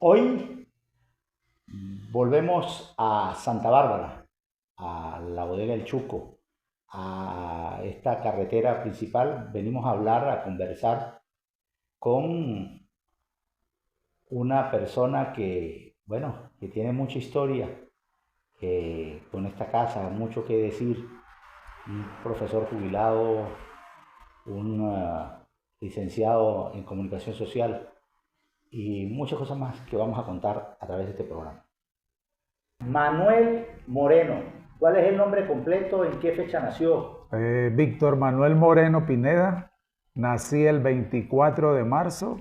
Hoy volvemos a Santa Bárbara, a la bodega El Chuco, a esta carretera principal. Venimos a hablar, a conversar con una persona que, bueno, que tiene mucha historia con esta casa, mucho que decir. Un profesor jubilado, un licenciado en comunicación social y muchas cosas más que vamos a contar a través de este programa. Manuel Moreno, ¿cuál es el nombre completo? ¿En qué fecha nació? Víctor Manuel Moreno Pineda, nací el 24 de marzo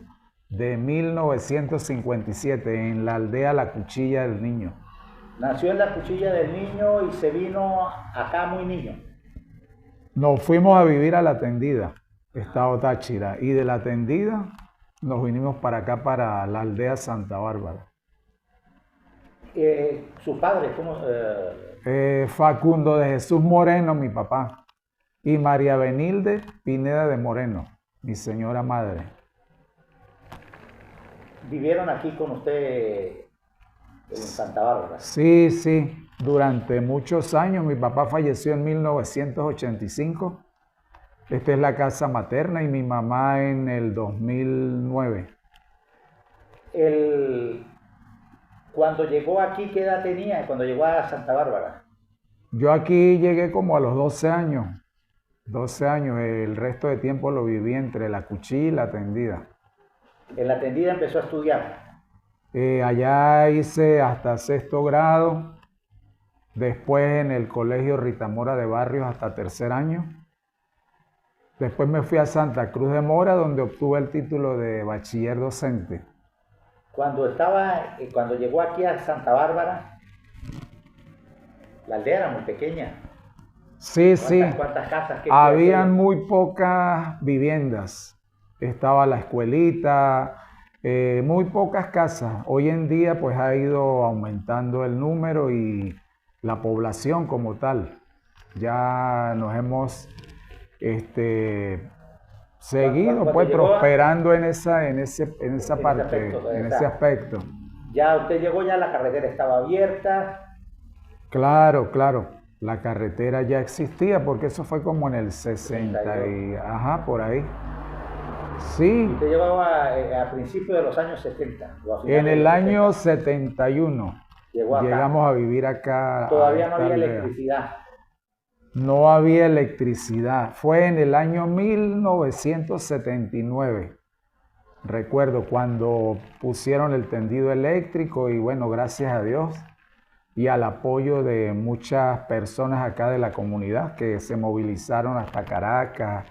de 1957 en la aldea La Cuchilla del Niño. Nació en la Cuchilla del Niño y se vino acá muy niño. Nos fuimos a vivir a La Tendida, estado Táchira, y de La Tendida nos vinimos para acá, para la aldea Santa Bárbara. ¿Sus padres cómo? Facundo de Jesús Moreno, mi papá, y María Benilde Pineda de Moreno, mi señora madre. ¿Vivieron aquí con usted en Santa Bárbara? Sí, sí, durante muchos años. Mi papá falleció en 1985. Esta es la casa materna y mi mamá en el 2009. Cuando llegó aquí, ¿qué edad tenía cuando llegó a Santa Bárbara? Yo aquí llegué como a los 12 años. 12 años, el resto de tiempo lo viví entre La Cuchilla y La Tendida. En La Tendida empezó a estudiar. Allá hice hasta sexto grado, después en el colegio Rita Mora de Barrios hasta tercer año. Después me fui a Santa Cruz de Mora, donde obtuve el título de bachiller docente. Cuando llegó aquí a Santa Bárbara, la aldea era muy pequeña. Sí, sí. ¿Cuántas casas? Habían muy pocas viviendas. Estaba la escuelita, muy pocas casas. Hoy en día pues ha ido aumentando el número y la población como tal. Ya nos hemos seguido pues prosperando en esa parte, en ese aspecto. Ya usted llegó, ya la carretera estaba abierta. Claro, claro. La carretera ya existía porque eso fue como en el 60 y... Ajá, por ahí. Sí. Usted llegaba a principios de los años 70. En el año 71 llegamos a vivir acá. Todavía no había electricidad. No había electricidad. Fue en el año 1979. Recuerdo cuando pusieron el tendido eléctrico y bueno, gracias a Dios y al apoyo de muchas personas acá de la comunidad que se movilizaron hasta Caracas,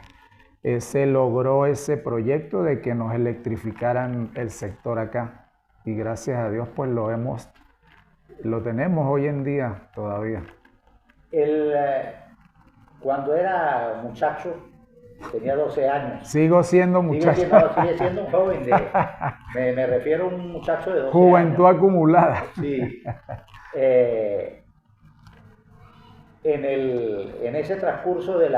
se logró ese proyecto de que nos electrificaran el sector acá. Y gracias a Dios pues lo tenemos hoy en día todavía. Cuando era muchacho, tenía 12 años. Sigo siendo muchacho. Sigue siendo un joven. Me refiero a un muchacho de 12 Juventud años. acumulada. Sí. En ese transcurso de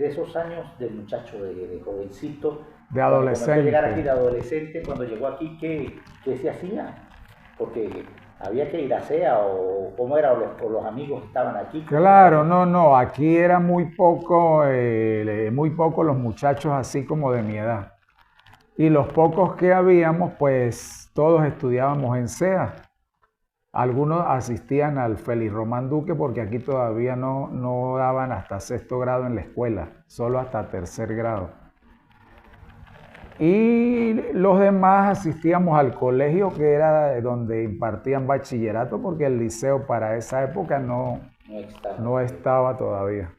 esos años de muchacho, de jovencito, de adolescente. Cuando llegar aquí de adolescente, cuando llegó aquí, ¿qué se hacía? Porque había que ir a SEA o cómo era, o los amigos estaban aquí. Claro, no, aquí era muy poco los muchachos así como de mi edad. Y los pocos que habíamos, pues todos estudiábamos en SEA. Algunos asistían al Félix Román Duque porque aquí todavía no daban hasta sexto grado en la escuela, solo hasta tercer grado. Y los demás asistíamos al colegio que era donde impartían bachillerato porque el liceo para esa época no estaba todavía.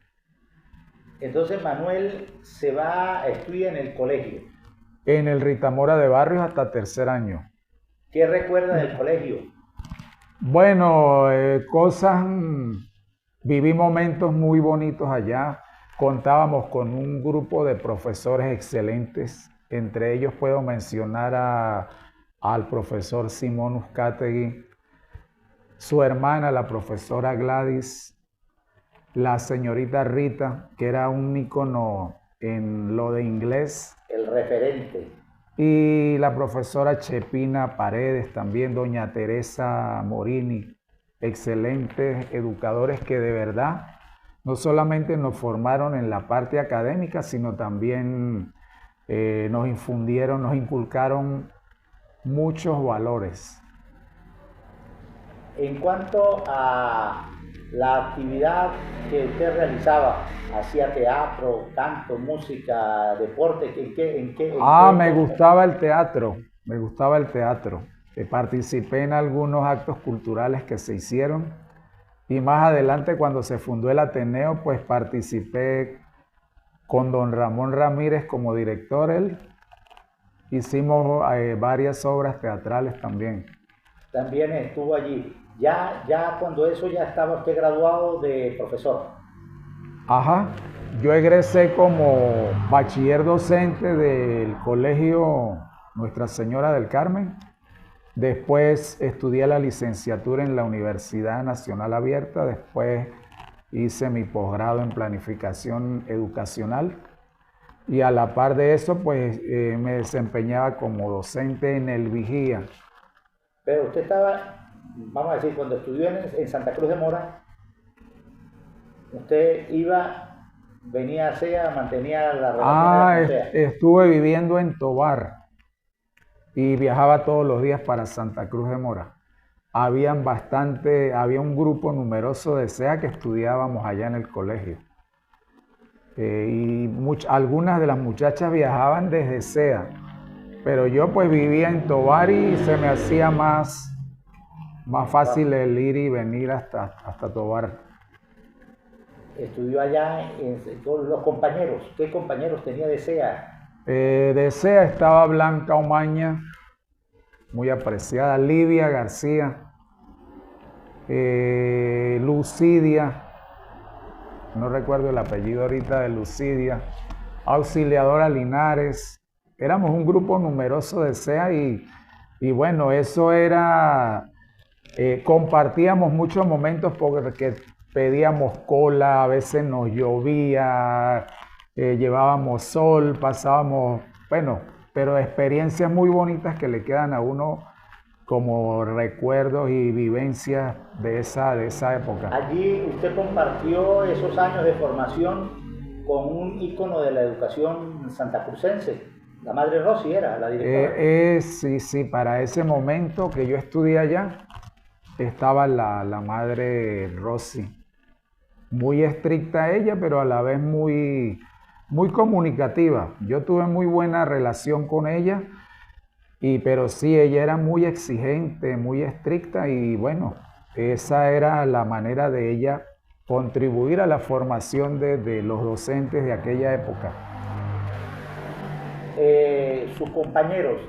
Entonces Manuel se va a estudiar en el colegio. En el Rita Mora de Barrios hasta tercer año. ¿Qué recuerda del colegio? Bueno, viví momentos muy bonitos allá. Contábamos con un grupo de profesores excelentes. Entre ellos puedo mencionar al profesor Simón Uzcategui, su hermana, la profesora Gladys, la señorita Rita, que era un ícono en lo de inglés. El referente. y la profesora Chepina Paredes también, doña Teresa Morini, excelentes educadores que de verdad no solamente nos formaron en la parte académica, sino también nos infundieron, nos inculcaron muchos valores. En cuanto a la actividad que usted realizaba, hacía teatro, canto, música, deporte, Me gustaba el teatro, me gustaba el teatro. Participé en algunos actos culturales que se hicieron y más adelante cuando se fundó el Ateneo, pues participé con don Ramón Ramírez como director. Hicimos varias obras teatrales también. También estuvo allí. Ya cuando eso ya estaba usted graduado de profesor. Ajá, yo egresé como bachiller docente del colegio Nuestra Señora del Carmen. Después estudié la licenciatura en la Universidad Nacional Abierta. Después hice mi posgrado en planificación educacional. Y a la par de eso, pues me desempeñaba como docente en el Vigía. Pero usted estaba, vamos a decir, cuando estudió en Santa Cruz de Mora, usted venía a SEA, mantenía la relación con SEA. Estuve viviendo en Tovar y viajaba todos los días para Santa Cruz de Mora. Había un grupo numeroso de SEA que estudiábamos allá en el colegio. Algunas de las muchachas viajaban desde SEA, pero yo pues vivía en Tovar y se me hacía más fácil el ir y venir hasta Tovar. Estudió allá con los compañeros. ¿Qué compañeros tenía de SEA? De SEA estaba Blanca Omaña, muy apreciada, Livia García, Lucidia, no recuerdo el apellido ahorita de Lucidia, Auxiliadora Linares. Éramos un grupo numeroso de SEA y bueno, eso era, compartíamos muchos momentos porque pedíamos cola, a veces nos llovía, llevábamos sol, pasábamos, bueno, pero experiencias muy bonitas que le quedan a uno como recuerdos y vivencias de esa época. Allí usted compartió esos años de formación con un ícono de la educación santacrucense. La madre Rossi era la directora. Sí, para ese momento que yo estudié allá, estaba la madre Rossi. Muy estricta ella, pero a la vez muy comunicativa. Yo tuve muy buena relación con ella, pero sí, ella era muy exigente, muy estricta y bueno, esa era la manera de ella contribuir a la formación de los docentes de aquella época. Sus compañeros,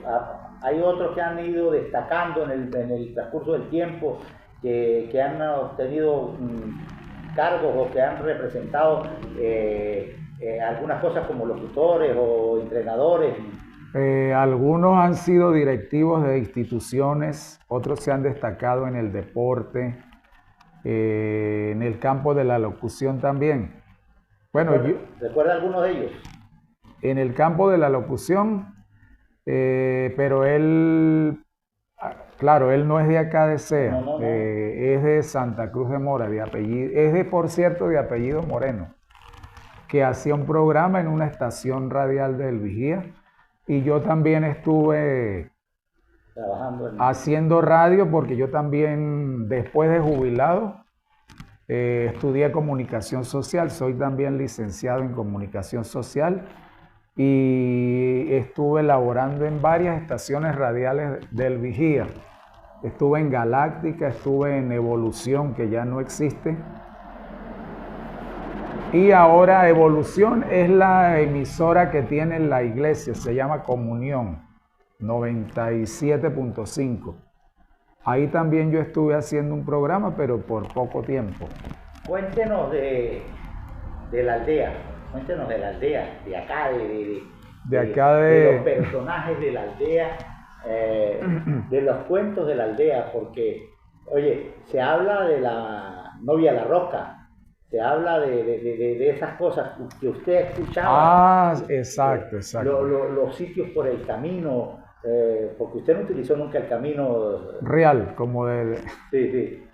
hay otros que han ido destacando en el transcurso del tiempo, que han obtenido cargos o que han representado algunas cosas como locutores o entrenadores. Algunos han sido directivos de instituciones, otros se han destacado en el deporte, en el campo de la locución también. Bueno, ¿Recuerda algunos de ellos? En el campo de la locución, pero él, claro, él no es de acá de SEA, No. es de Santa Cruz de Mora, por cierto, de apellido Moreno, que hacía un programa en una estación radial del Vigía, y yo también estuve haciendo radio porque yo también, después de jubilado, estudié comunicación social, soy también licenciado en comunicación social y estuve laborando en varias estaciones radiales del Vigía. Estuve en Galáctica, estuve en Evolución, que ya no existe. Y ahora Evolución es la emisora que tiene la iglesia, se llama Comunión 97.5. Ahí también yo estuve haciendo un programa, pero por poco tiempo. Cuéntenos de la aldea, de acá, de los personajes de la aldea, de los cuentos de la aldea, porque, oye, se habla de la novia La Roca, se habla de esas cosas que usted escuchaba. Ah, exacto, exacto. Los sitios por el camino, porque usted no utilizó nunca el camino. Real, como de... Sí, sí.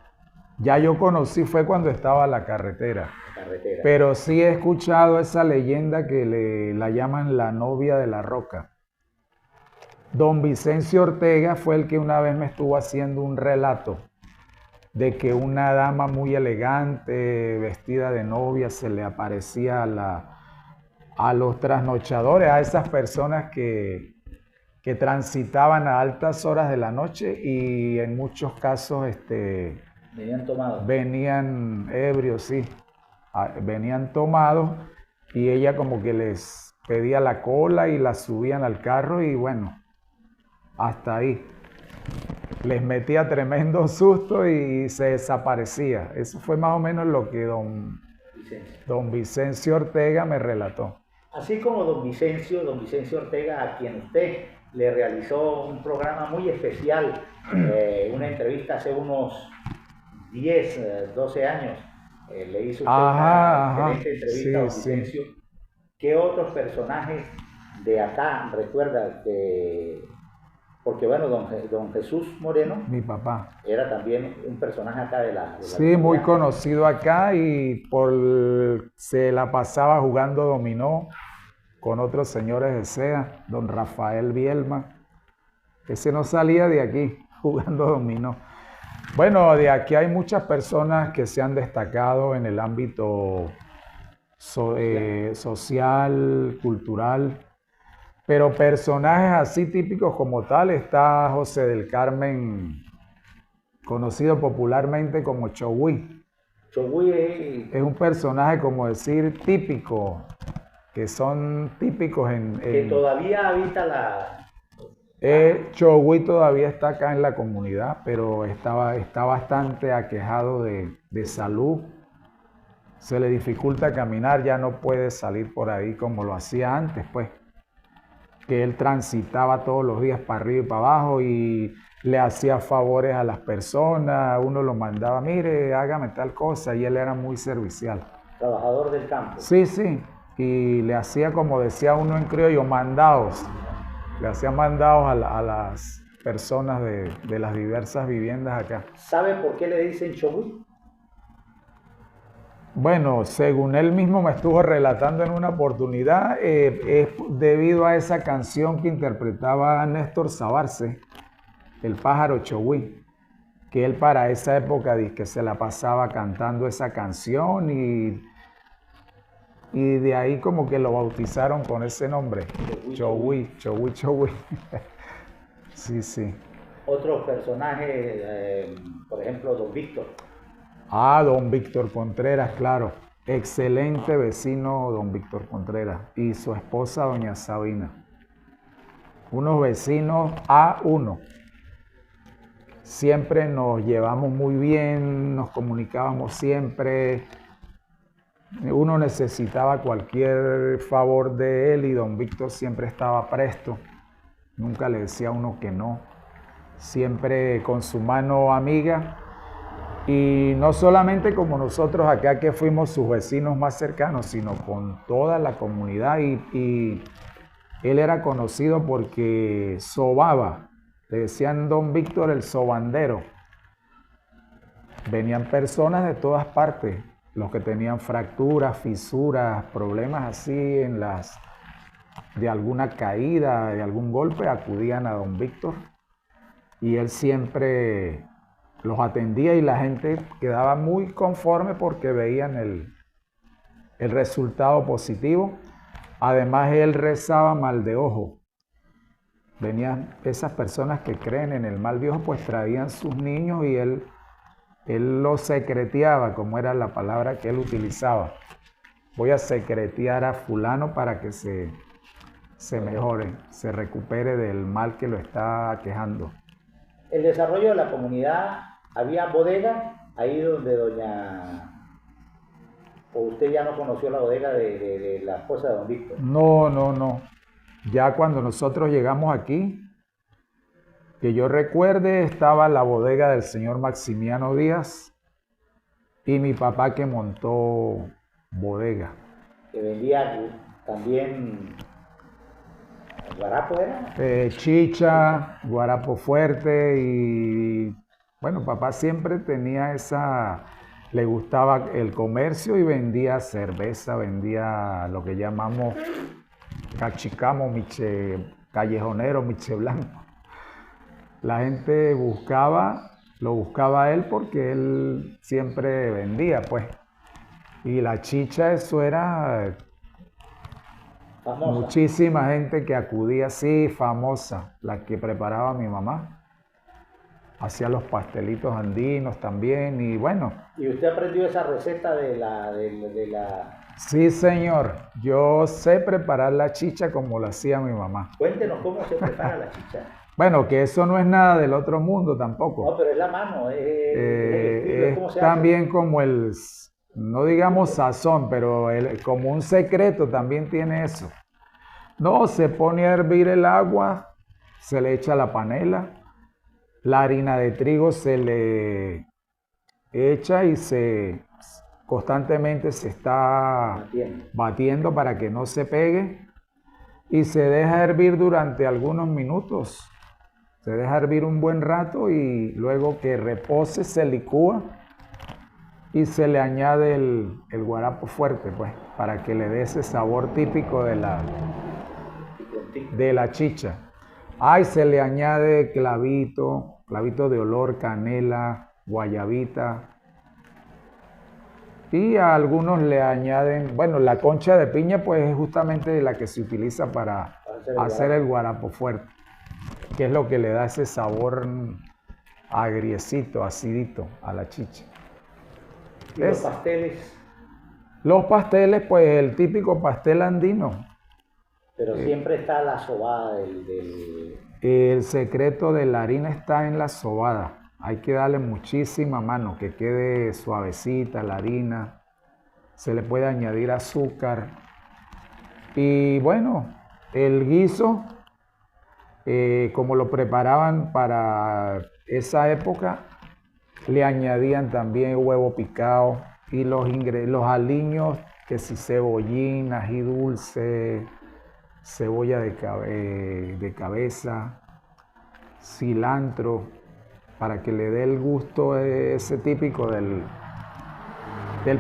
Ya yo conocí fue cuando estaba la carretera. Carretera. Pero sí he escuchado esa leyenda que la llaman la novia de la roca. Don Vicencio Ortega fue el que una vez me estuvo haciendo un relato de que una dama muy elegante, vestida de novia, se le aparecía a los trasnochadores, a esas personas que transitaban a altas horas de la noche y en muchos casos venían tomados. Venían ebrios, sí. Venían tomados y ella como que les pedía la cola y la subían al carro y bueno, hasta ahí. Les metía tremendo susto y se desaparecía. Eso fue más o menos lo que don Vicencio Ortega me relató. Así como don Vicencio Ortega, a quien usted le realizó un programa muy especial, una entrevista hace unos 10, 12 años, le hizo usted una excelente entrevista a don Vicencio. Sí. ¿Qué otros personajes de acá recuerda? Porque bueno, don Jesús Moreno, mi papá, era también un personaje acá de la sí, comunidad. Muy conocido acá y se la pasaba jugando dominó con otros señores de SEA, don Rafael Bielma, ese no salía de aquí jugando dominó. Bueno, de aquí hay muchas personas que se han destacado en el ámbito social, cultural, pero personajes así típicos como tal está José del Carmen, conocido popularmente como Chogüí. Chogüí es un personaje, como decir, típico, que son típicos que todavía habita Chogüí todavía está acá en la comunidad, pero está bastante aquejado de salud. Se le dificulta caminar, ya no puede salir por ahí como lo hacía antes, pues. Que él transitaba todos los días para arriba y para abajo y le hacía favores a las personas, uno lo mandaba, mire, hágame tal cosa, y él era muy servicial. Trabajador del campo. Sí, sí, y le hacía, como decía uno en criollo, mandados. Le hacía mandados a las personas de las diversas viviendas acá. ¿Sabe por qué le dicen Chogüí? Bueno, según él mismo me estuvo relatando en una oportunidad, es debido a esa canción que interpretaba Néstor Sabarce, El pájaro Chogüí, que él para esa época que se la pasaba cantando esa canción y de ahí como que lo bautizaron con ese nombre, Chogüí. Sí, sí. Otros personajes, por ejemplo, don Víctor. Don Víctor Contreras, claro. Excelente vecino don Víctor Contreras y su esposa doña Sabina. Unos vecinos A1. Siempre nos llevamos muy bien, nos comunicábamos siempre. Uno necesitaba cualquier favor de él y don Víctor siempre estaba presto. Nunca le decía a uno que no. Siempre con su mano amiga. Y no solamente como nosotros acá que fuimos sus vecinos más cercanos, sino con toda la comunidad. Y él era conocido porque sobaba. Le decían don Víctor el sobandero. Venían personas de todas partes, los que tenían fracturas, fisuras, problemas así de alguna caída, de algún golpe, acudían a don Víctor. Y él siempre los atendía y la gente quedaba muy conforme porque veían el resultado positivo. Además, él rezaba mal de ojo. Venían esas personas que creen en el mal de ojo, pues traían sus niños y él los secreteaba, como era la palabra que él utilizaba. Voy a secretear a fulano para que se mejore, se recupere del mal que lo está aquejando. El desarrollo de la comunidad, ¿había bodega ahí donde o usted ya no conoció la bodega de la esposa de don Víctor? No. Ya cuando nosotros llegamos aquí, que yo recuerde, estaba la bodega del señor Maximiano Díaz y mi papá que montó bodega. Que vendía también guarapo, ¿era? Chicha, guarapo fuerte y bueno, papá siempre tenía le gustaba el comercio y vendía cerveza, vendía lo que llamamos cachicamo, miche callejonero, miche blanco. La gente lo buscaba a él porque él siempre vendía, pues. Y la chicha, eso era Famosa. muchísima gente que acudía, así, famosa, la que preparaba mi mamá. Hacía los pastelitos andinos también y bueno. ¿Y usted aprendió esa receta de la... Sí, señor. Yo sé preparar la chicha como la hacía mi mamá. Cuéntenos cómo se prepara la chicha. Bueno, que eso no es nada del otro mundo tampoco. No, pero es la mano, es cómo se también hace. como no digamos sazón, pero como un secreto también tiene eso. No, se pone a hervir el agua, se le echa la panela, la harina de trigo se le echa y constantemente se está batiendo para que no se pegue y se deja hervir durante algunos minutos. Se deja hervir un buen rato y luego que repose se licúa y se le añade el guarapo fuerte, pues, para que le dé ese sabor típico de la chicha. Y se le añade clavito de olor, canela, guayabita. Y a algunos le añaden, bueno, la concha de piña pues es justamente la que se utiliza para hacer el guarapo fuerte, que es lo que le da ese sabor agriecito, acidito a la chicha. ¿Y los pasteles? Los pasteles, pues el típico pastel andino. Pero siempre está la sobada El secreto de la harina está en la sobada. Hay que darle muchísima mano, que quede suavecita la harina. Se le puede añadir azúcar. Y bueno, el guiso, como lo preparaban para esa época, le añadían también huevo picado y los aliños, que si cebollín, ají dulce, cebolla de cabeza, cilantro, para que le dé el gusto ese típico del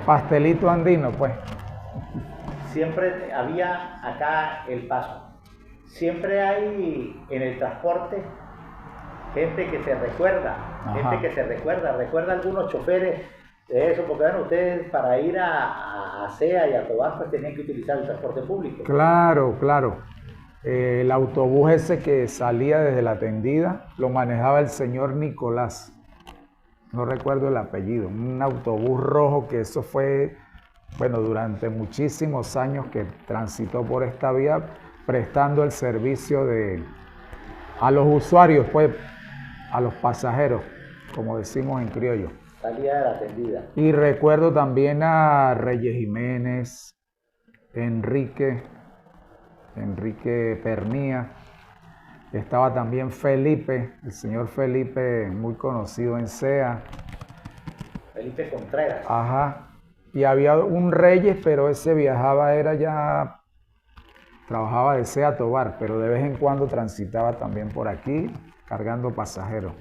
pastelito andino, pues. Siempre había acá el Paso. Siempre hay en el transporte gente que se recuerda, recuerda algunos choferes de eso, porque bueno, ustedes para ir a CEA y a Tobar pues tenían que utilizar el transporte público. Claro. El autobús ese que salía desde la tendida lo manejaba el señor Nicolás, no recuerdo el apellido, un autobús rojo que eso fue, bueno, durante muchísimos años que transitó por esta vía prestando el servicio a los usuarios, pues, a los pasajeros, como decimos en criollo. Salía de la tendida. Y recuerdo también a Reyes Jiménez, Enrique Pernía, estaba también Felipe, el señor Felipe, muy conocido en CEA. Felipe Contreras. Ajá. Y había un Reyes, pero ese trabajaba de CEA a Tobar, pero de vez en cuando transitaba también por aquí, cargando pasajeros.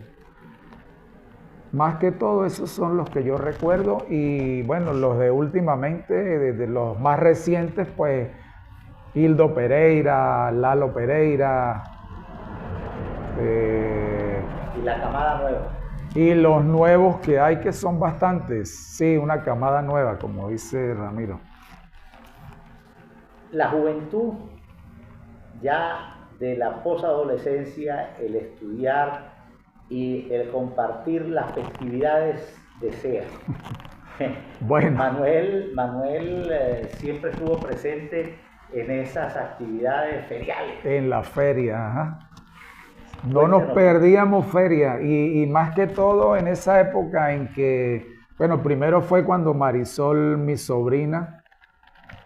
Más que todo, esos son los que yo recuerdo. Y bueno, los de últimamente, de los más recientes, pues Hildo Pereira, Lalo Pereira. Y la camada nueva. Y los nuevos que hay, que son bastantes. Sí, una camada nueva, como dice Ramiro. La juventud, ya de la posadolescencia, el estudiar y el compartir las festividades de CEA. Bueno. Manuel siempre estuvo presente en esas actividades feriales. En la feria, ajá. No nos perdíamos feria y más que todo en esa época en que, bueno, primero fue cuando Marisol, mi sobrina,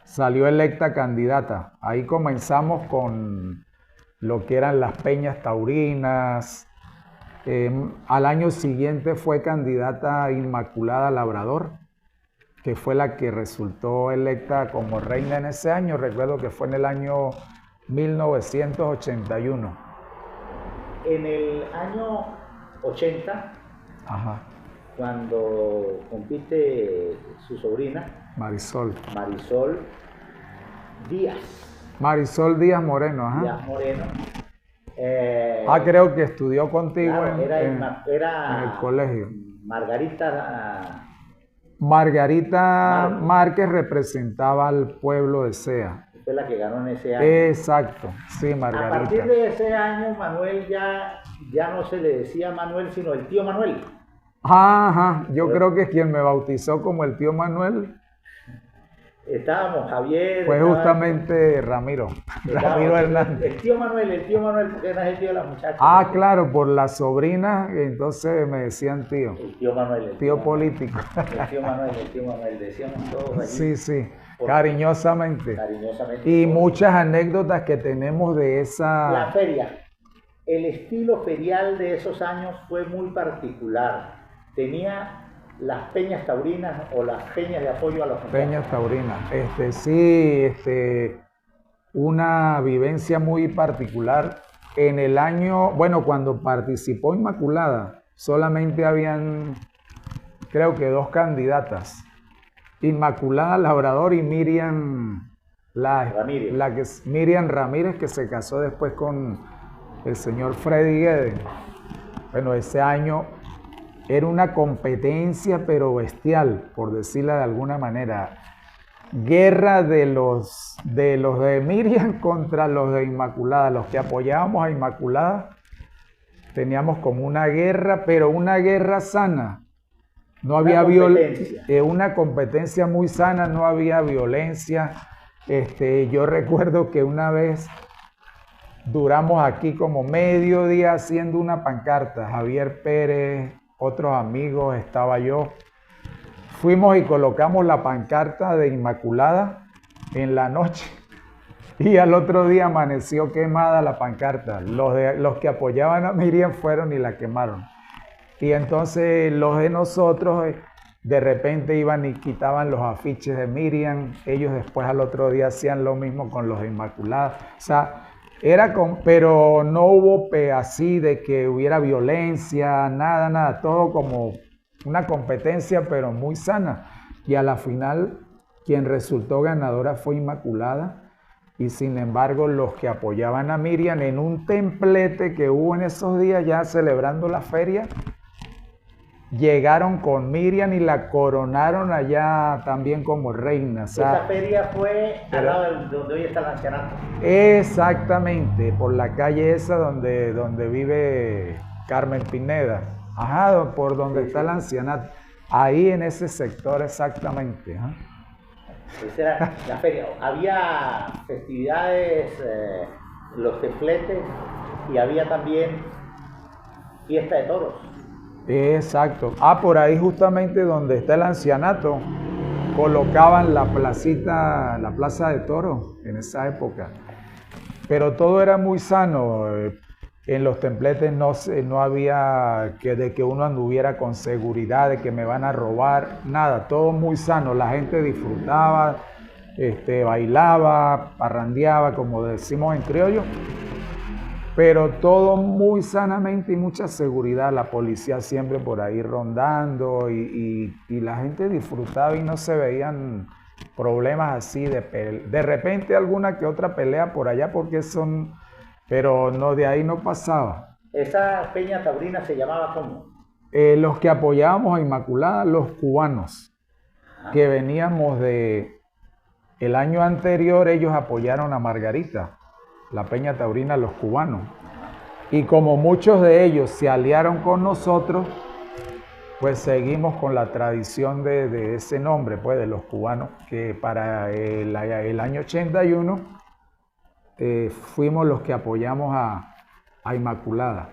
salió electa candidata. Ahí comenzamos con lo que eran las peñas taurinas. Al año siguiente fue candidata Inmaculada Labrador que fue la que resultó electa como reina en ese año. Recuerdo que fue en el año 1981. En el año 80, Ajá. cuando compite su sobrina, Marisol. Marisol Díaz. Marisol Díaz Moreno, ajá. Díaz Moreno. Creo que estudió contigo claro, en el colegio. Margarita Márquez representaba al pueblo de Sea. Fue la que ganó en ese año. Exacto, sí, Margarita. A partir de ese año, Manuel ya no se le decía Manuel, sino el tío Manuel. Ajá, yo creo que quien me bautizó como el tío Manuel estábamos Javier. Fue justamente Ramiro Hernández. El tío Manuel, porque no es el tío de las muchachas. Claro, por la sobrina, entonces me decían tío. El tío Manuel. El tío político. El tío Manuel, decíamos todos allí. Sí, sí, cariñosamente. Y muchas anécdotas que tenemos de esa... La feria. El estilo ferial de esos años fue muy particular. Tenía las peñas taurinas o las peñas de apoyo a los muchachos. Peñas taurinas. Una vivencia muy particular. En el año, cuando participó Inmaculada, solamente habían, creo que 2 candidatas. Inmaculada Labrador y Miriam Ramírez. Miriam Ramírez, que se casó después con el señor Freddy Guedes. Bueno, ese año era una competencia, pero bestial, por decirla de alguna manera. Guerra de los de Miriam contra los de Inmaculada. Los que apoyábamos a Inmaculada teníamos como una guerra, pero una guerra sana. No había una competencia muy sana, no había violencia. Yo recuerdo que una vez duramos aquí como medio día haciendo una pancarta. Javier Pérez, otros amigos, estaba yo. Fuimos y colocamos la pancarta de Inmaculada en la noche y al otro día amaneció quemada la pancarta. Los que apoyaban a Miriam fueron y la quemaron. Y entonces los de nosotros de repente iban y quitaban los afiches de Miriam. Ellos después al otro día hacían lo mismo con los de Inmaculada. O sea, pero no hubo así de que hubiera violencia, nada, todo como una competencia, pero muy sana. Y a la final, quien resultó ganadora fue Inmaculada. Y sin embargo, los que apoyaban a Miriam en un templete que hubo en esos días, ya celebrando la feria, llegaron con Miriam y la coronaron allá también como reina. Esa feria fue al lado de donde hoy está el ancianato. Exactamente, por la calle esa donde vive Carmen Pineda. Ajá, por donde está el ancianato. Ahí en ese sector exactamente. Ajá. Esa era la feria. Había festividades, los templetes, y había también fiesta de toros. Exacto. Por ahí justamente donde está el ancianato, colocaban la placita, la plaza de toros en esa época. Pero todo era muy sano. En los templetes no había de que uno anduviera con seguridad, de que me van a robar, nada, todo muy sano. La gente disfrutaba, bailaba, parrandeaba, como decimos en criollo, pero todo muy sanamente y mucha seguridad. La policía siempre por ahí rondando y la gente disfrutaba y no se veían problemas así de repente alguna que otra pelea por allá pero no, de ahí no pasaba. ¿Esa peña taurina se llamaba cómo? Los que apoyábamos a Inmaculada, los cubanos, que veníamos el año anterior, ellos apoyaron a Margarita, la peña taurina, los cubanos. Y como muchos de ellos se aliaron con nosotros, pues seguimos con la tradición de ese nombre, pues de los cubanos, que para el año 81 fuimos los que apoyamos a Inmaculada.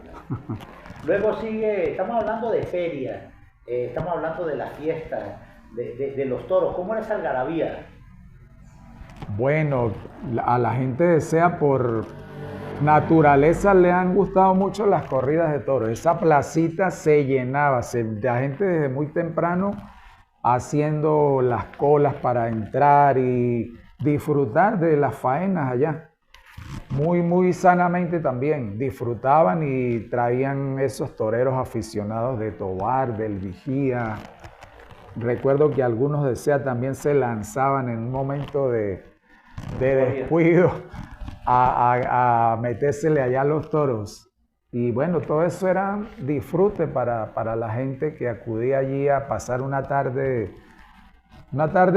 Luego sigue, estamos hablando de feria, estamos hablando de la fiesta, de los toros. ¿Cómo era esa algarabía? Bueno, a la gente de Sea por naturaleza le han gustado mucho las corridas de toros. Esa placita se llenaba, la gente desde muy temprano haciendo las colas para entrar y disfrutar de las faenas allá. Muy, muy sanamente también. Disfrutaban y traían esos toreros aficionados de Tovar, del Vigía. Recuerdo que algunos de SEA también se lanzaban en un momento de descuido a metérsele allá a los toros. Y bueno, todo eso era disfrute para la gente que acudía allí a pasar una tarde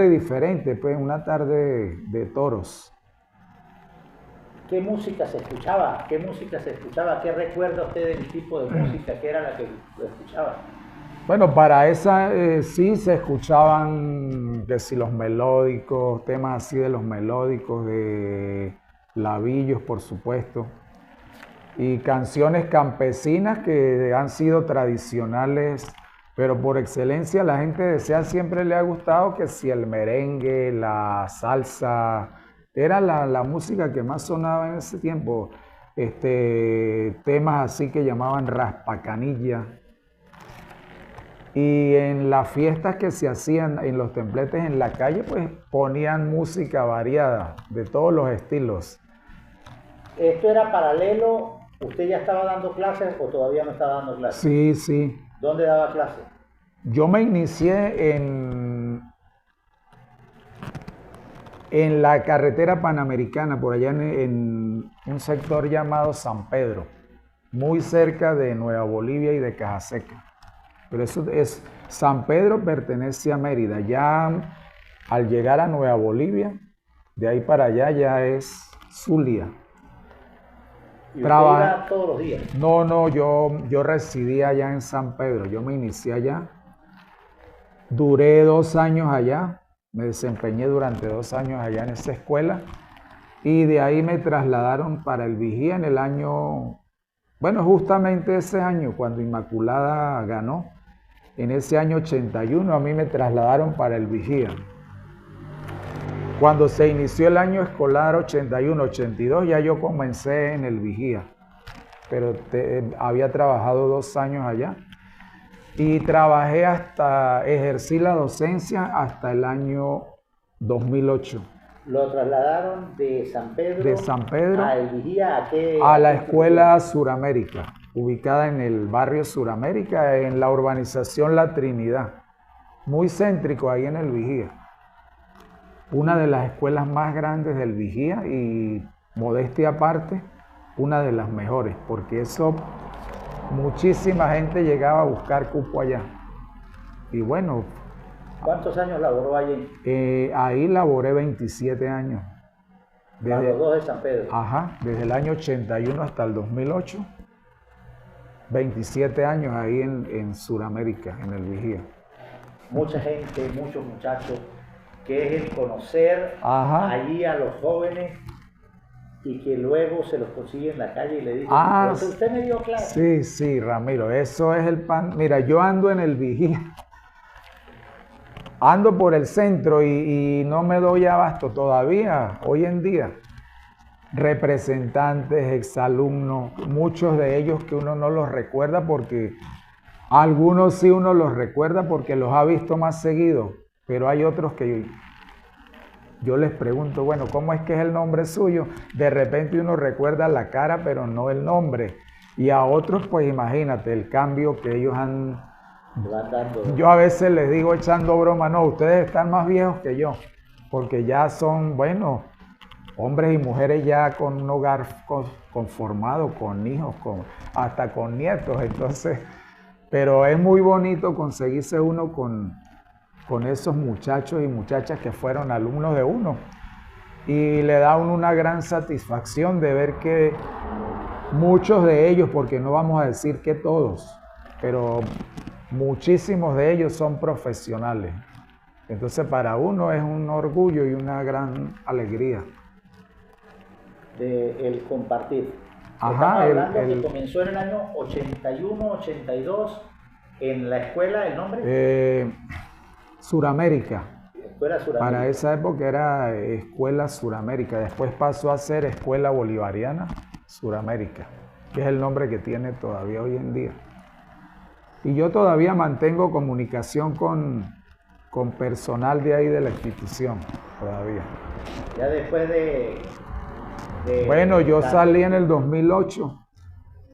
diferente, pues una tarde de toros. ¿Qué música se escuchaba? ¿Qué música se escuchaba? ¿Qué recuerda usted del tipo de música que era la que escuchaba? Bueno, para esa sí se escuchaban, que si los melódicos, temas así de los melódicos, de Labillos, por supuesto, y canciones campesinas que han sido tradicionales, pero por excelencia la gente de SEA siempre le ha gustado que si el merengue, la salsa, era la música que más sonaba en ese tiempo, temas así que llamaban raspacanilla. Y en las fiestas que se hacían en los templetes en la calle, pues ponían música variada, de todos los estilos. ¿Esto era paralelo? ¿Usted ya estaba dando clases o todavía no estaba dando clases? Sí, sí. ¿Dónde daba clases? Yo me inicié en la carretera panamericana, por allá en un sector llamado San Pedro, muy cerca de Nueva Bolivia y de Cajaseca. Pero eso es, San Pedro pertenece a Mérida. Ya al llegar a Nueva Bolivia, de ahí para allá ya es Zulia. ¿Y usted iba todos los días? No, yo residía allá en San Pedro. Yo me inicié allá. Duré 2 años allá. Me desempeñé durante 2 años allá en esa escuela. Y de ahí me trasladaron para el Vigía en el año, bueno, justamente ese año, cuando Inmaculada ganó. En ese año 81 a mí me trasladaron para el Vigía. Cuando se inició el año escolar 81-82 ya yo comencé en el Vigía, pero había trabajado 2 años allá y ejercí la docencia hasta el año 2008. ¿Lo trasladaron de San Pedro a el Vigía? A la Escuela Suramérica, ubicada en el barrio Suramérica, en la urbanización La Trinidad, muy céntrico ahí en el Vigía. Una de las escuelas más grandes del Vigía y, modestia aparte, una de las mejores, porque eso, muchísima gente llegaba a buscar cupo allá. Y bueno. ¿Cuántos años laboró allí? Ahí laboré 27 años. Desde los dos de San Pedro. Ajá, desde el año 81 hasta el 2008. 27 años ahí en Suramérica, en el Vigía. Mucha gente, muchos muchachos, que es el conocer allí a los jóvenes y que luego se los consigue en la calle y le dicen, ¿usted me dio clase? Sí, Ramiro, eso es el pan. Mira, yo ando en el Vigía, ando por el centro y no me doy abasto todavía, hoy en día. Representantes, exalumnos, muchos de ellos que uno no los recuerda porque algunos sí uno los recuerda porque los ha visto más seguido, pero hay otros que yo les pregunto, bueno, ¿cómo es que es el nombre suyo? De repente uno recuerda la cara, pero no el nombre. Y a otros, pues imagínate el cambio que ellos han... Yo a veces les digo echando broma, no, ustedes están más viejos que yo, porque ya son, bueno, hombres y mujeres ya con un hogar conformado, con hijos, hasta con nietos. Entonces, pero es muy bonito conseguirse uno con esos muchachos y muchachas que fueron alumnos de uno. Y le da a uno una gran satisfacción de ver que muchos de ellos, porque no vamos a decir que todos, pero muchísimos de ellos son profesionales. Entonces para uno es un orgullo y una gran alegría. De el compartir. Ajá, Estamos hablando que comenzó en el año 81, 82 en la escuela, ¿el nombre? Suramérica. Escuela Suramérica. Para esa época era Escuela Suramérica. Después pasó a ser Escuela Bolivariana Suramérica, que es el nombre que tiene todavía hoy en día. Y yo todavía mantengo comunicación con con personal de ahí de la institución todavía. Ya después bueno, yo salí en el 2008,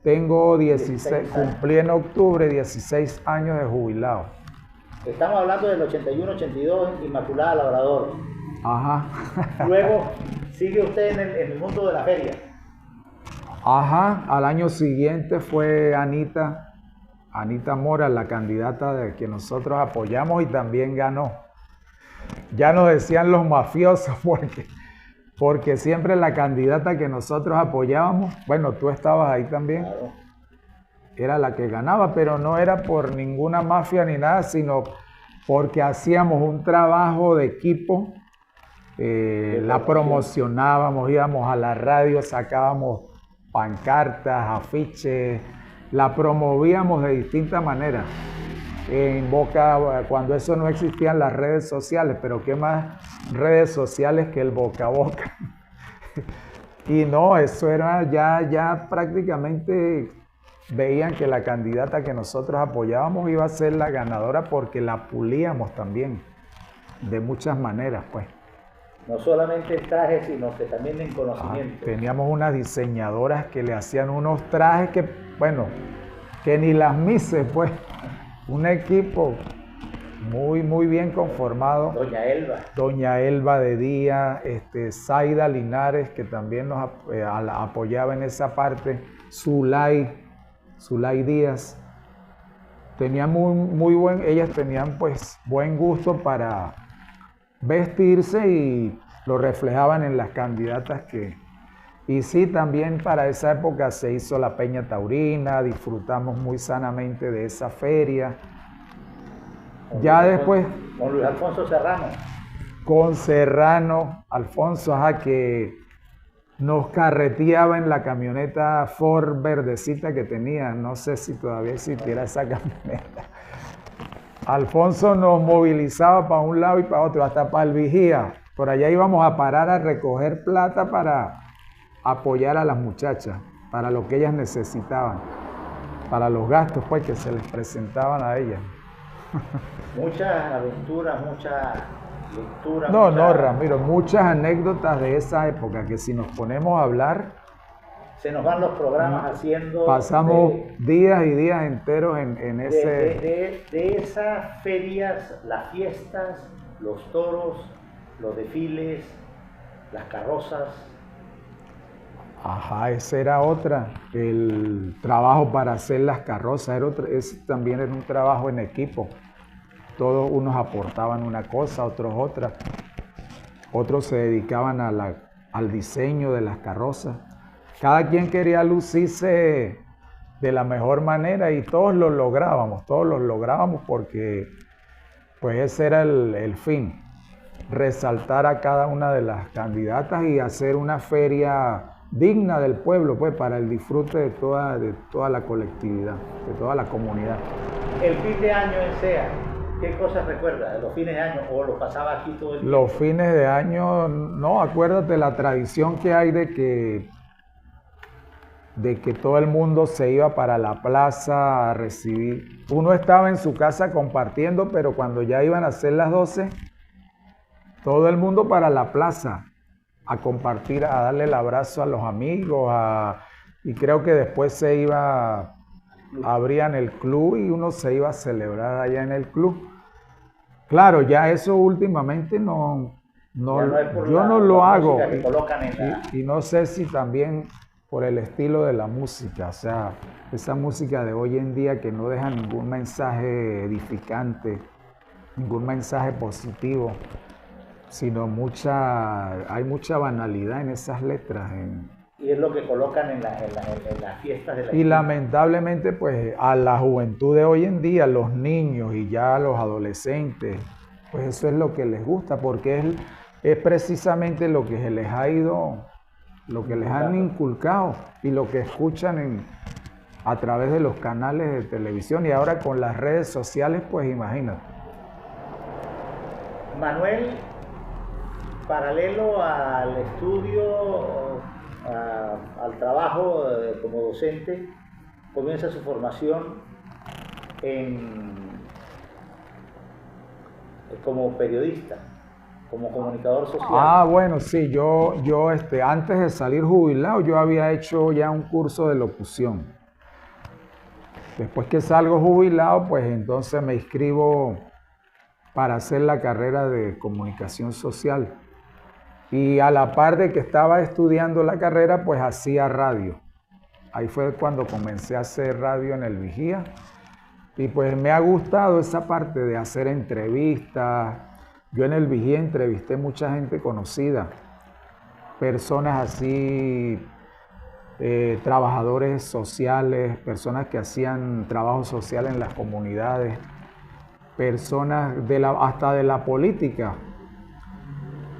tengo 16, cumplí en octubre 16 años de jubilado. Estamos hablando del 81-82, Inmaculada Labrador. Ajá. Luego sigue usted en el mundo de la feria. Ajá, al año siguiente fue Anita Mora, la candidata de que nosotros apoyamos y también ganó. Ya nos decían los mafiosos porque siempre la candidata que nosotros apoyábamos, bueno, tú estabas ahí también, claro, era la que ganaba, pero no era por ninguna mafia ni nada, sino porque hacíamos un trabajo de equipo, la promocionábamos, íbamos a la radio, sacábamos pancartas, afiches, la promovíamos de distintas maneras. En boca, cuando eso no existían las redes sociales, pero qué más redes sociales que el boca a boca. Y no, eso era ya prácticamente veían que la candidata que nosotros apoyábamos iba a ser la ganadora porque la pulíamos también, de muchas maneras, pues. No solamente en trajes, sino que también en conocimiento. Teníamos unas diseñadoras que le hacían unos trajes que, bueno, que ni las mises, pues. Un equipo muy bien conformado. Doña Elba de Día, Zaida Linares, que también nos apoyaba en esa parte, Zulay Díaz. Ellas tenían pues buen gusto para vestirse y lo reflejaban en las candidatas y sí, también para esa época se hizo la Peña Taurina, disfrutamos muy sanamente de esa feria. Ya después... Con Luis Alfonso Serrano. Con Serrano, Alfonso, que nos carreteaba en la camioneta Ford verdecita que tenía. No sé si todavía existiera esa camioneta. Alfonso nos movilizaba para un lado y para otro, hasta para el vigía. Por allá íbamos a parar a recoger plata para apoyar a las muchachas, para lo que ellas necesitaban, para los gastos pues que se les presentaban a ellas. Muchas aventuras, mucha lectura. No, Ramiro, muchas anécdotas de esa época que si nos ponemos a hablar... Se nos van los programas haciendo... Pasamos días y días enteros en ese... De esas ferias, las fiestas, los toros, los desfiles, las carrozas. Ajá, esa era otra, el trabajo para hacer las carrozas, ese también era un trabajo en equipo. Todos unos aportaban una cosa, otros otra. Otros se dedicaban al diseño de las carrozas. Cada quien quería lucirse de la mejor manera y todos lo lográbamos porque pues ese era el fin, resaltar a cada una de las candidatas y hacer una feria digna del pueblo, pues para el disfrute de toda la colectividad, de toda la comunidad. El fin de año en SEA, ¿qué cosas recuerdas? ¿Los fines de año o lo pasaba aquí todo el tiempo? Los fines de año, no, acuérdate la tradición que hay de que todo el mundo se iba para la plaza a recibir. Uno estaba en su casa compartiendo, pero cuando ya iban a ser las 12, todo el mundo para la plaza a compartir, a darle el abrazo a los amigos, y creo que después abrían el club y uno se iba a celebrar allá en el club. Claro, ya eso últimamente yo no lo hago y no sé si también por el estilo de la música, o sea, esa música de hoy en día que no deja ningún mensaje edificante, ningún mensaje positivo, sino hay mucha banalidad en esas letras. Y es lo que colocan en las fiestas de la Y lamentablemente, pues, a la juventud de hoy en día, los niños y ya los adolescentes, pues eso es lo que les gusta, porque es precisamente lo que se les ha ido, lo que les han inculcado y lo que escuchan a través de los canales de televisión y ahora con las redes sociales, pues imagínate. Manuel, paralelo al estudio, al trabajo como docente, comienza su formación en como periodista, como comunicador social. Ah, bueno, sí, yo antes de salir jubilado, yo había hecho ya un curso de locución. Después que salgo jubilado, pues entonces me inscribo para hacer la carrera de comunicación social. Y a la par de que estaba estudiando la carrera, pues hacía radio. Ahí fue cuando comencé a hacer radio en el Vigía. Y pues me ha gustado esa parte de hacer entrevistas. Yo en el Vigía entrevisté mucha gente conocida, personas así, trabajadores sociales, personas que hacían trabajo social en las comunidades, personas hasta de la política.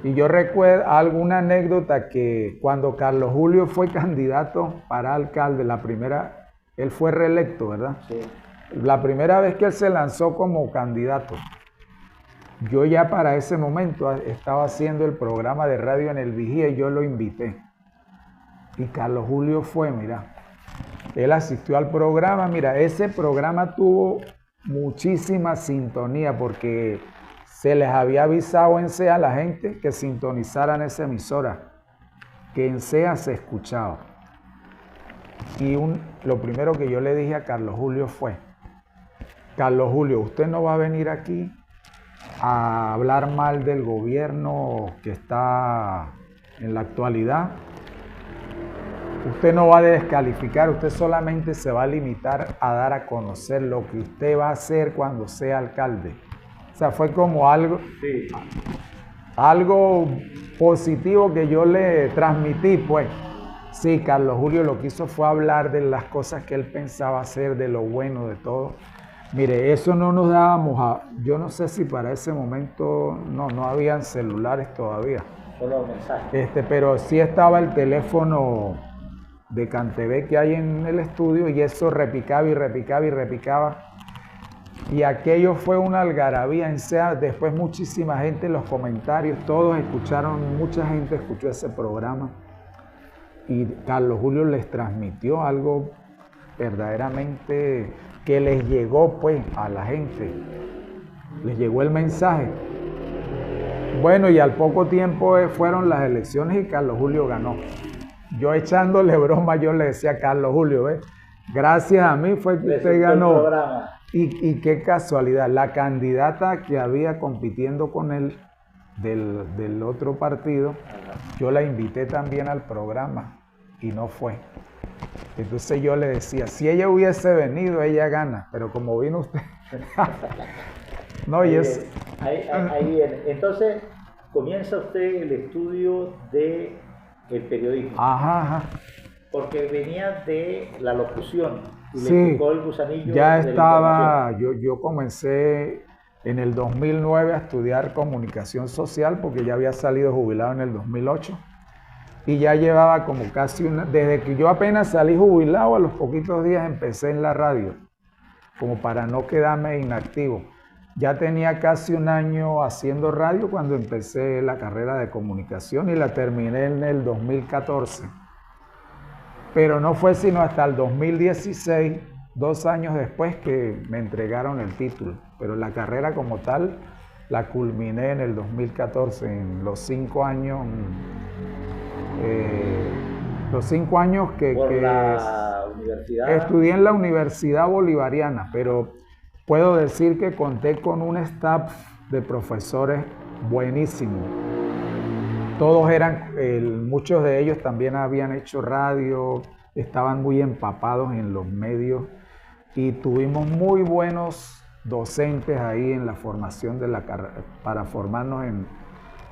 Y yo recuerdo alguna anécdota que cuando Carlos Julio fue candidato para alcalde, él fue reelecto, ¿verdad? Sí. La primera vez que él se lanzó como candidato, yo ya para ese momento estaba haciendo el programa de radio en el Vigía y yo lo invité. Y Carlos Julio fue, mira, él asistió al programa, mira, ese programa tuvo muchísima sintonía porque se les había avisado en SEA a la gente que sintonizaran esa emisora, que en SEA se escuchaba. Y lo primero que yo le dije a Carlos Julio fue, Carlos Julio, usted no va a venir aquí a hablar mal del gobierno que está en la actualidad. Usted no va a descalificar, usted solamente se va a limitar a dar a conocer lo que usted va a hacer cuando sea alcalde. O sea, fue como algo positivo que yo le transmití, pues. Sí, Carlos Julio lo que hizo fue hablar de las cosas que él pensaba hacer, de lo bueno, de todo. Mire, eso no nos dábamos yo no sé si para ese momento no habían celulares todavía. Solo mensajes. Pero sí estaba el teléfono de CanTV que hay en el estudio y eso repicaba y repicaba y repicaba. Y aquello fue una algarabía en SEA. Después muchísima gente en los comentarios, mucha gente escuchó ese programa. Y Carlos Julio les transmitió algo verdaderamente que les llegó pues a la gente. Les llegó el mensaje. Bueno, y al poco tiempo fueron las elecciones y Carlos Julio ganó. Yo echándole broma, yo le decía a Carlos Julio, gracias a mí fue que usted ganó. Y qué casualidad, la candidata que había compitiendo con él del otro partido, yo la invité también al programa y no fue. Entonces yo le decía, si ella hubiese venido, ella gana, pero como vino usted... No, ahí viene. Entonces comienza usted el estudio del periodismo. Ajá. Porque venía de la locución y sí, le picó el gusanillo. Ya estaba, yo comencé en el 2009 a estudiar comunicación social porque ya había salido jubilado en el 2008 y ya llevaba como casi desde que yo apenas salí jubilado, a los poquitos días empecé en la radio, como para no quedarme inactivo. Ya tenía casi un año haciendo radio cuando empecé la carrera de comunicación y la terminé en el 2014. Pero no fue sino hasta el 2016, 2 años después, que me entregaron el título. Pero la carrera como tal la culminé en el 2014, en los 5 años. Los 5 años que la universidad. Estudié en la Universidad Bolivariana, pero puedo decir que conté con un staff de profesores buenísimo. Todos muchos de ellos también habían hecho radio, estaban muy empapados en los medios y tuvimos muy buenos docentes ahí en la formación de la carrera, para formarnos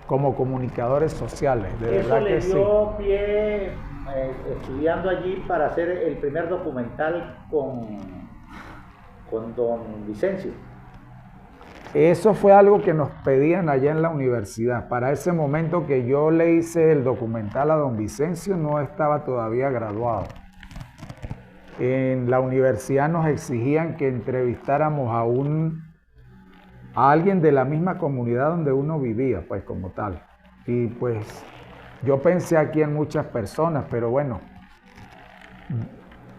como comunicadores sociales. De Eso verdad le que dio pie, estudiando allí, para hacer el primer documental con don Vicencio. Eso fue algo que nos pedían allá en la universidad. Para ese momento que yo le hice el documental a don Vicencio, no estaba todavía graduado. En la universidad nos exigían que entrevistáramos a alguien de la misma comunidad donde uno vivía, pues como tal. Y pues yo pensé aquí en muchas personas, pero bueno,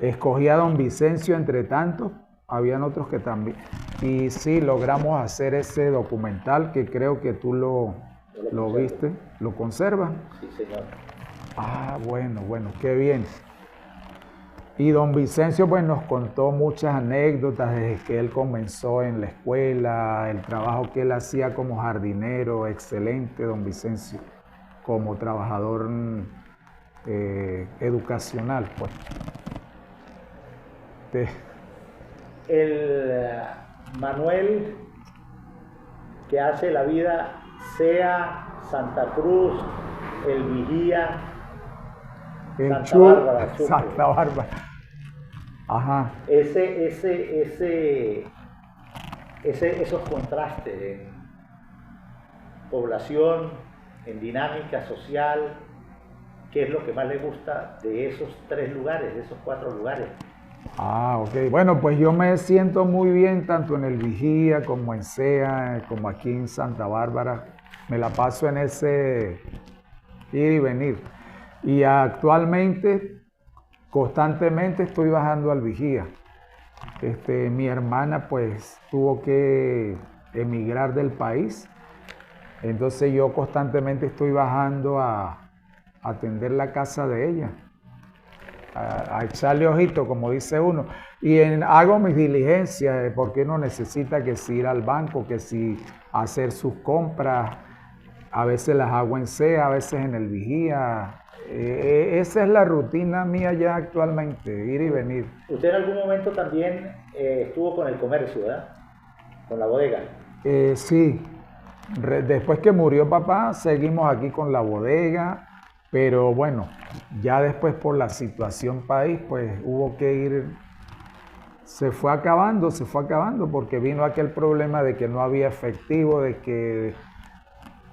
escogí a don Vicencio entre tantos. Habían otros que también. Y sí, logramos hacer ese documental que creo que tú lo viste. ¿Lo conservas? Sí, señor. Ah, bueno, qué bien. Y don Vicencio pues nos contó muchas anécdotas desde que él comenzó en la escuela, el trabajo que él hacía como jardinero, excelente don Vicencio, como trabajador educacional, pues. El Manuel que hace la vida, sea Santa Cruz, El Vigía, Santa Bárbara, Chuco. Santa Bárbara. Ajá. Esos contrastes en población, en dinámica social, ¿qué es lo que más le gusta de esos 3 lugares, de esos 4 lugares? Ah, ok. Bueno, pues yo me siento muy bien tanto en el Vigía como en SEA, como aquí en Santa Bárbara. Me la paso en ese ir y venir. Y actualmente, constantemente estoy bajando al Vigía. Mi hermana pues tuvo que emigrar del país. Entonces yo constantemente estoy bajando a atender la casa de ella, a echarle ojito, como dice uno. Y hago mis diligencias, porque uno necesita que si ir al banco, que si hacer sus compras. A veces las hago en SEA, a veces en el Vigía. Esa es la rutina mía ya actualmente, ir y venir. Usted en algún momento también estuvo con el comercio, ¿verdad? Con la bodega. Sí. Después que murió papá, seguimos aquí con la bodega, pero bueno, ya después por la situación país, pues hubo que ir, se fue acabando, porque vino aquel problema de que no había efectivo, de que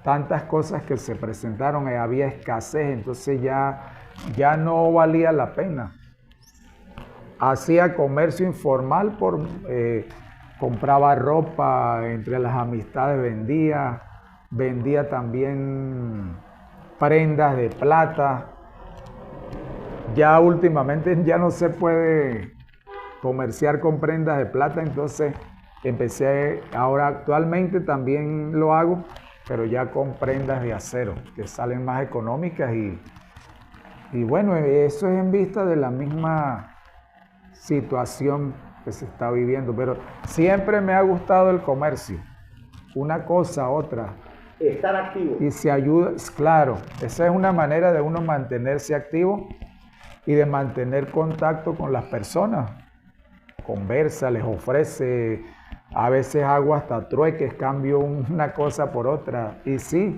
tantas cosas que se presentaron, había escasez, entonces ya no valía la pena. Hacía comercio informal, compraba ropa, entre las amistades vendía también prendas de plata. Ya últimamente ya no se puede comerciar con prendas de plata, entonces ahora actualmente también lo hago, pero ya con prendas de acero, que salen más económicas y bueno, eso es en vista de la misma situación que se está viviendo, pero siempre me ha gustado el comercio, una cosa, otra. Estar activo. Y se ayuda, claro, esa es una manera de uno mantenerse activo y de mantener contacto con las personas. Conversa, les ofrece, a veces hago hasta trueques, cambio una cosa por otra. Y sí,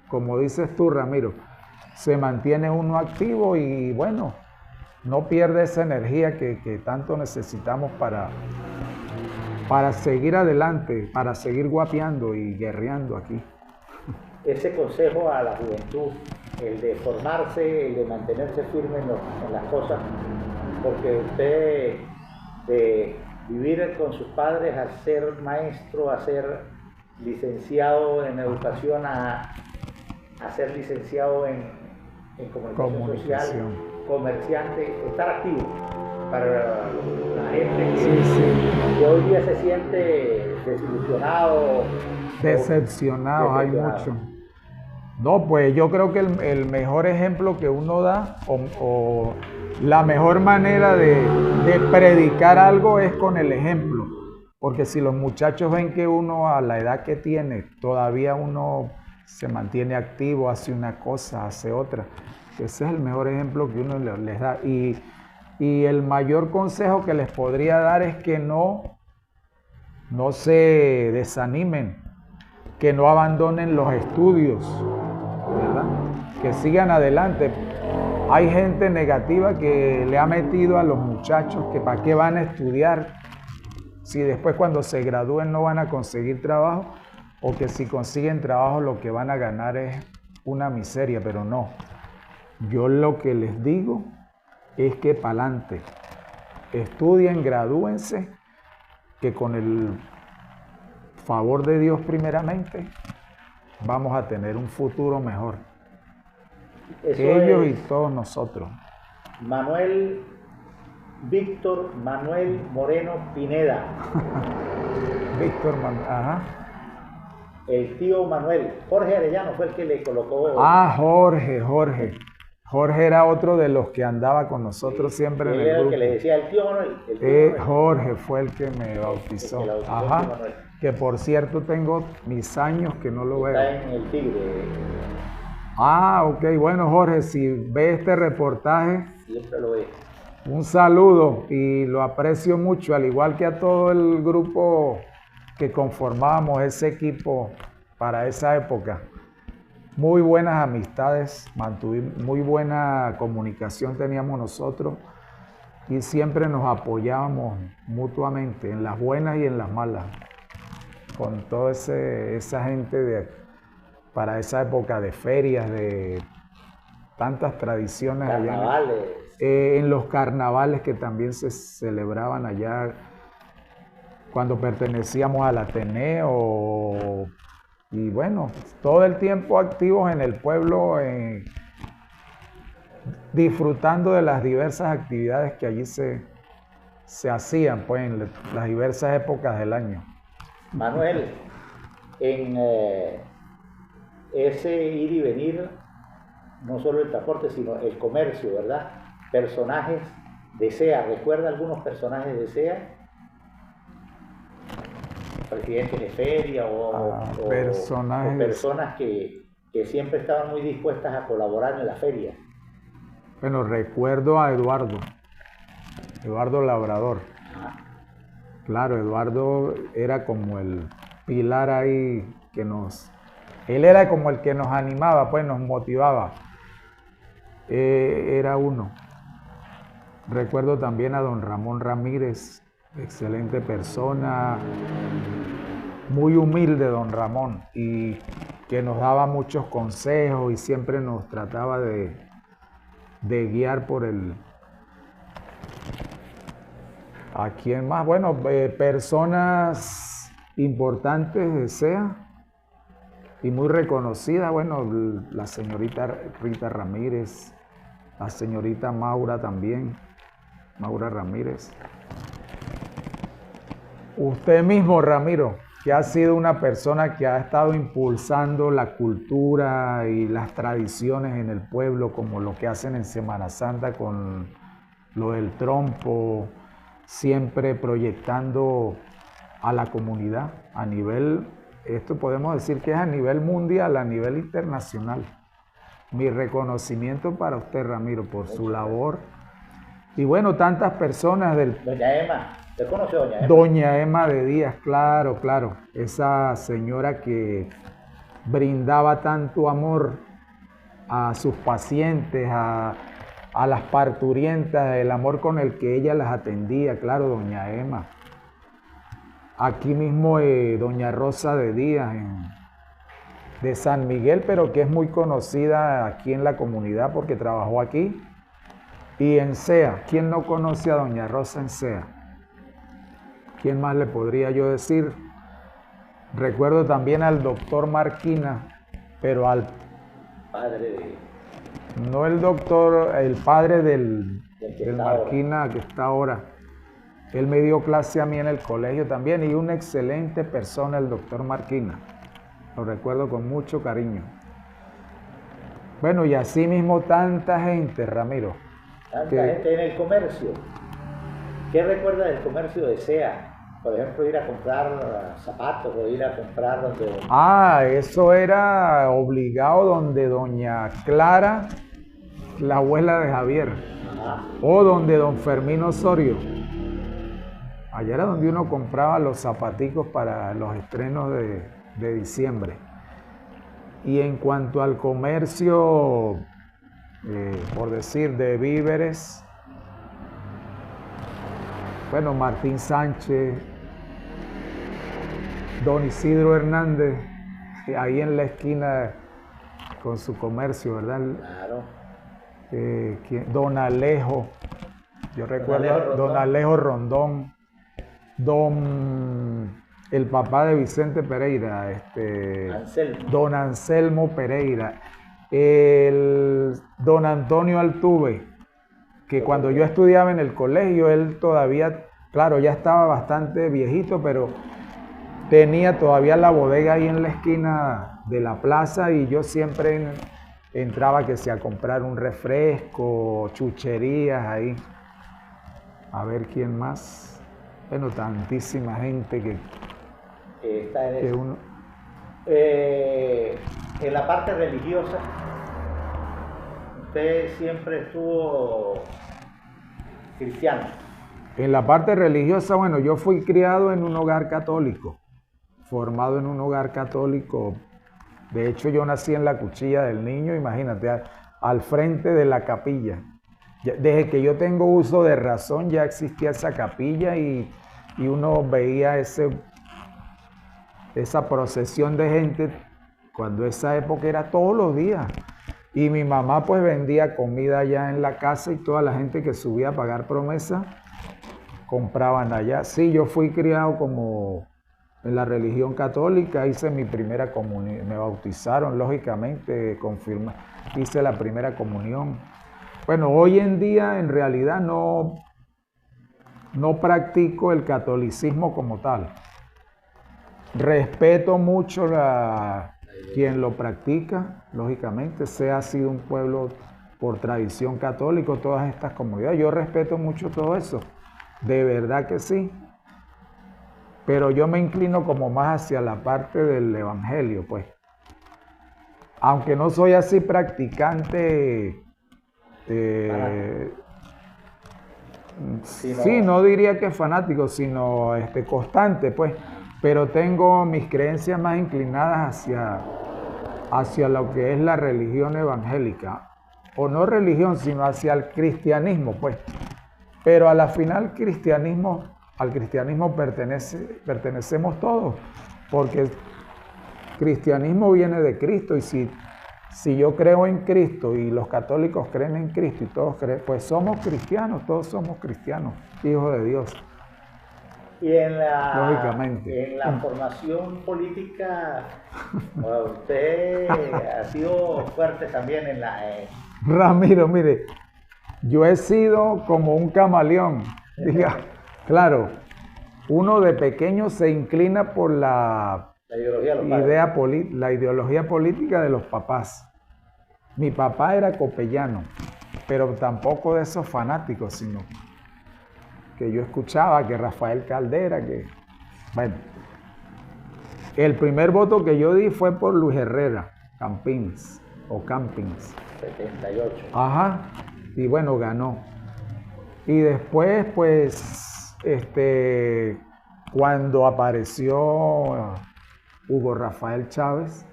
como dices tú, Ramiro, se mantiene uno activo y bueno, no pierde esa energía que tanto necesitamos para seguir adelante, para seguir guapeando y guerreando aquí. Ese consejo a la juventud, el de formarse, el de mantenerse firme en las cosas, porque usted de vivir con sus padres a ser maestro, a ser licenciado en educación, a ser licenciado en comunicación social, comerciante, estar activo para la gente que hoy día se siente desilusionado. Decepcionado, hay mucho. No, pues yo creo que el mejor ejemplo que uno da o la mejor manera de predicar algo es con el ejemplo. Porque si los muchachos ven que uno a la edad que tiene, todavía uno se mantiene activo, hace una cosa, hace otra. Ese es el mejor ejemplo que uno les da. Y el mayor consejo que les podría dar es que no se desanimen, que no abandonen los estudios, ¿verdad? Que sigan adelante. Hay gente negativa que le ha metido a los muchachos que para qué van a estudiar si después cuando se gradúen no van a conseguir trabajo, o que si consiguen trabajo lo que van a ganar es una miseria, pero no. Yo lo que les digo es que para adelante, estudien, gradúense, que con el favor de Dios primeramente vamos a tener un futuro mejor. Ellos y todos nosotros. Víctor Manuel Moreno Pineda. Víctor Manuel, ajá. El tío Manuel, Jorge Arellano fue el que le colocó. Ah, Jorge. Jorge era otro de los que andaba con nosotros siempre en Él el era el grupo. que le decía el tío Manuel. El tío Manuel. Jorge fue el que me bautizó. El que la bautizó, Ajá. el tío Manuel. Que por cierto tengo mis años que no lo Está veo. en el Tigre. Ah, ok. Bueno, Jorge, si ve este reportaje, Siempre lo ve. un saludo y lo aprecio mucho, al igual que a todo el grupo que conformábamos ese equipo para esa época. Muy buenas amistades, muy buena comunicación teníamos nosotros y siempre nos apoyábamos mutuamente en las buenas y en las malas, con toda esa gente para esa época de ferias, de tantas tradiciones allá. Carnavales. En los carnavales que también se celebraban allá cuando pertenecíamos al Ateneo. Y bueno, todo el tiempo activos en el pueblo, disfrutando de las diversas actividades que allí se hacían, pues, en las diversas épocas del año. Manuel, en ese ir y venir, no solo el transporte, sino el comercio, ¿verdad? Personajes de SEA, ¿recuerda algunos personajes de SEA? Presidentes de feria o personas que siempre estaban muy dispuestas a colaborar en la feria. Bueno, recuerdo a Eduardo Labrador. Claro, Eduardo era como el pilar ahí él era como el que nos animaba, pues nos motivaba. Era uno. Recuerdo también a don Ramón Ramírez, excelente persona, muy humilde don Ramón, y que nos daba muchos consejos y siempre nos trataba de guiar por ¿A quién más? Bueno, personas importantes de SEA y muy reconocidas, bueno, la señorita Rita Ramírez, la señorita Maura también, Maura Ramírez. Usted mismo, Ramiro, que ha sido una persona que ha estado impulsando la cultura y las tradiciones en el pueblo, como lo que hacen en Semana Santa con lo del trompo, siempre proyectando a la comunidad a nivel, esto podemos decir que es a nivel mundial, a nivel internacional. Mi reconocimiento para usted, Ramiro, por su labor. Y bueno, tantas personas Doña Emma, ¿te conoce Doña Emma? Doña Emma de Díaz, claro. Esa señora que brindaba tanto amor a sus pacientes, a las parturientas, el amor con el que ella las atendía, claro, doña Emma. Aquí mismo doña Rosa de Díaz, de San Miguel, pero que es muy conocida aquí en la comunidad porque trabajó aquí. Y en SEA, ¿quién no conoce a doña Rosa en SEA? ¿Quién más le podría yo decir? Recuerdo también al doctor Marquina, pero al padre de... No el doctor, el padre del Marquina que está ahora. Él me dio clase a mí en el colegio también y una excelente persona el doctor Marquina. Lo recuerdo con mucho cariño. Bueno, y así mismo tanta gente, Ramiro. Tanta gente en el comercio. ¿Qué recuerda del comercio de SEA? Por ejemplo, ir a comprar zapatos o ir a comprar donde... Eso era obligado donde doña Clara, la abuela de Javier, o donde don Fermín Osorio. Allá era donde uno compraba los zapaticos para los estrenos de diciembre. Y en cuanto al comercio, por decir, de víveres, bueno, Martín Sánchez, don Isidro Hernández, ahí en la esquina con su comercio, ¿verdad? Claro. Don Alejo, yo recuerdo, don Alejo Rondón, el papá de Vicente Pereira, Anselmo. don Anselmo Pereira, don Antonio Altuve, que cuando yo estudiaba en el colegio, él todavía, claro, ya estaba bastante viejito, pero tenía todavía la bodega ahí en la esquina de la plaza y yo siempre entraba que sea a comprar un refresco, chucherías ahí. A ver quién más. Bueno, tantísima gente que Está en eso. uno... En la parte religiosa, usted siempre estuvo cristiano. En la parte religiosa, bueno, yo fui criado en un hogar católico, formado en un hogar católico. De hecho, yo nací en la Cuchilla del Niño, imagínate, al frente de la capilla. Desde que yo tengo uso de razón ya existía esa capilla y uno veía esa procesión de gente cuando esa época era todos los días. Y mi mamá pues vendía comida allá en la casa y toda la gente que subía a pagar promesa compraban allá. Sí, yo fui criado como en la religión católica, hice mi primera comunión, me bautizaron lógicamente, hice la primera comunión. Bueno, hoy en día en realidad no practico el catolicismo como tal. Respeto mucho quien lo practica, lógicamente, ha sido un pueblo por tradición católico, todas estas comunidades. Yo respeto mucho todo eso, de verdad que sí. Pero yo me inclino como más hacia la parte del evangelio, pues. Aunque no soy así practicante, sí, no diría que fanático, sino constante, pues. Pero tengo mis creencias más inclinadas hacia lo que es la religión evangélica. O no religión, sino hacia el cristianismo, pues. Pero a la final al cristianismo pertenecemos todos, porque el cristianismo viene de Cristo y si yo creo en Cristo y los católicos creen en Cristo y todos creen, pues somos cristianos, todos somos cristianos, hijos de Dios. Y lógicamente. En la formación política, usted ha sido fuerte también en la... Ramiro, mire, yo he sido como un camaleón. Diga, claro, uno de pequeño se inclina por la ideología política de los papás. Mi papá era copellano, pero tampoco de esos fanáticos, sino que yo escuchaba que Rafael Caldera, bueno. El primer voto que yo di fue por Luis Herrera, Campins. 78. Ajá, y bueno, ganó. Y después, pues, cuando apareció Hugo Rafael Chávez,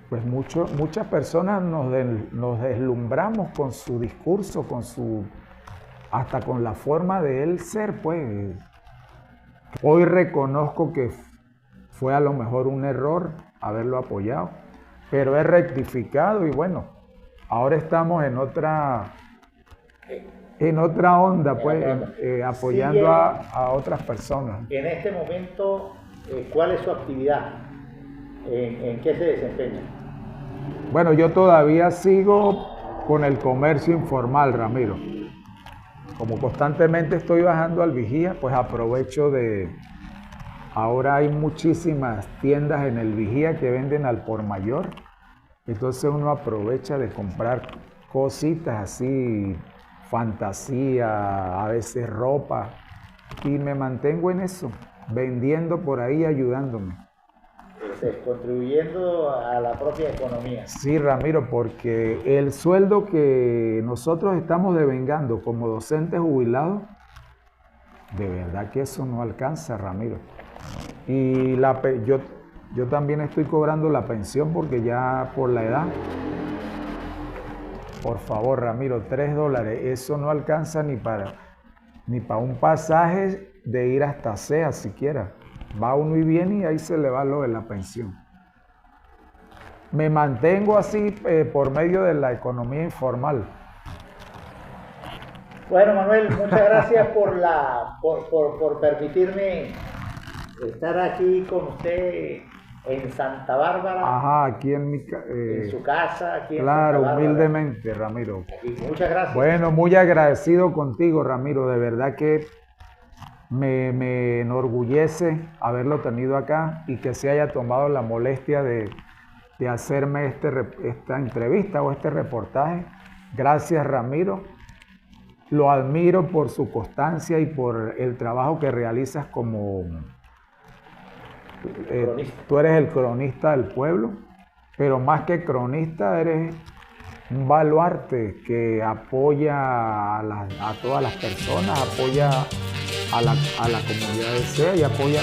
pues muchas personas nos deslumbramos con su discurso, hasta con la forma de él ser, pues. Hoy reconozco que fue a lo mejor un error haberlo apoyado, pero he rectificado y bueno, ahora estamos en otra onda, pues, apoyando a otras personas. En este momento, ¿cuál es su actividad? ¿En qué se desempeña? Bueno, yo todavía sigo con el comercio informal, Ramiro. Como constantemente estoy bajando al Vigía, pues aprovecho ahora hay muchísimas tiendas en el Vigía que venden al por mayor. Entonces uno aprovecha de comprar cositas así, fantasía, a veces ropa. Y me mantengo en eso, vendiendo por ahí, ayudándome. Contribuyendo a la propia economía. Sí, Ramiro, porque el sueldo que nosotros estamos devengando como docentes jubilados, de verdad que eso no alcanza, Ramiro. Y yo también estoy cobrando la pensión porque ya por la edad. Por favor, Ramiro, $3, eso no alcanza ni para un pasaje de ir hasta SEA siquiera. Va uno y viene y ahí se le va lo de la pensión. Me mantengo así por medio de la economía informal. Bueno, Manuel, muchas gracias por permitirme estar aquí con usted en Santa Bárbara. Ajá, aquí en su casa, aquí en claro, Santa Bárbara. Humildemente, Ramiro. Aquí, muchas gracias. Bueno, muy agradecido contigo, Ramiro. De verdad que Me enorgullece haberlo tenido acá y que se haya tomado la molestia de hacerme esta entrevista o este reportaje. Gracias, Ramiro. Lo admiro por su constancia y por el trabajo que realizas como... tú eres el cronista del pueblo, pero más que cronista eres un baluarte que apoya a todas las personas, apoya a la comunidad de SEA y apoya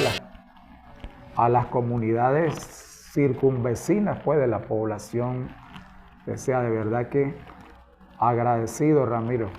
a las comunidades circunvecinas pues, de la población de SEA. De verdad que agradecido, Ramiro.